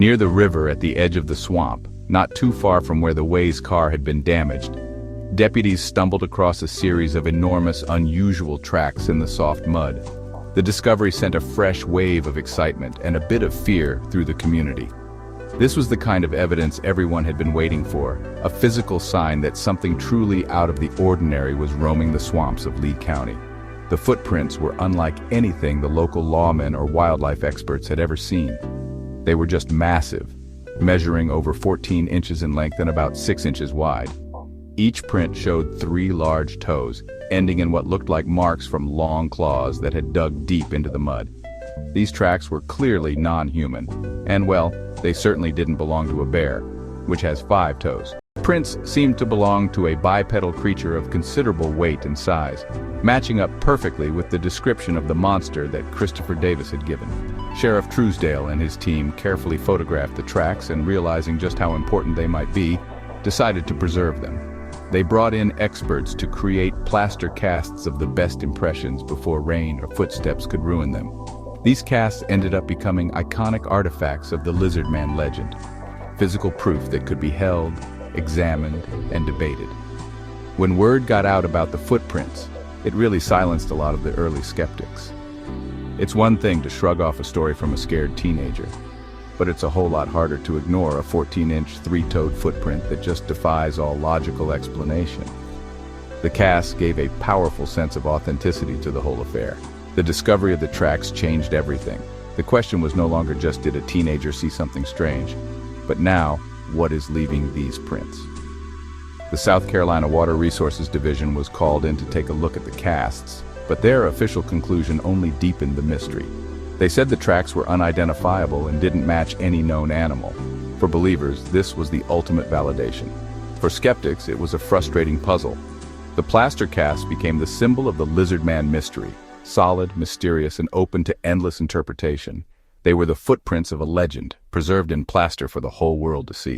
Near the river at the edge of the swamp, not too far from where the Way's car had been damaged, deputies stumbled across a series of enormous, unusual tracks in the soft mud. The discovery sent a fresh wave of excitement and a bit of fear through the community. This was the kind of evidence everyone had been waiting for, a physical sign that something truly out of the ordinary was roaming the swamps of Lee County. The footprints were unlike anything the local lawmen or wildlife experts had ever seen. They were just massive, measuring over 14 inches in length and about 6 inches wide. Each print showed 3 large toes, ending in what looked like marks from long claws that had dug deep into the mud. These tracks were clearly non-human, and well, they certainly didn't belong to a bear, which has 5 toes. Prints seemed to belong to a bipedal creature of considerable weight and size, matching up perfectly with the description of the monster that Christopher Davis had given. Sheriff Truesdale and his team carefully photographed the tracks and, realizing just how important they might be, decided to preserve them. They brought in experts to create plaster casts of the best impressions before rain or footsteps could ruin them. These casts ended up becoming iconic artifacts of the Lizard Man legend, physical proof that could be held, examined, and debated. When word got out about the footprints, it really silenced a lot of the early skeptics. It's one thing to shrug off a story from a scared teenager, but it's a whole lot harder to ignore a 14-inch, 3-toed footprint that just defies all logical explanation. The casts gave a powerful sense of authenticity to the whole affair. The discovery of the tracks changed everything. The question was no longer just, did a teenager see something strange, but now, what is leaving these prints? The South Carolina Water Resources Division was called in to take a look at the casts, but their official conclusion only deepened the mystery. They said the tracks were unidentifiable and didn't match any known animal. For believers, this was the ultimate validation. For skeptics, it was a frustrating puzzle. The plaster casts became the symbol of the Lizard Man mystery, solid, mysterious, and open to endless interpretation. They were the footprints of a legend, preserved in plaster for the whole world to see.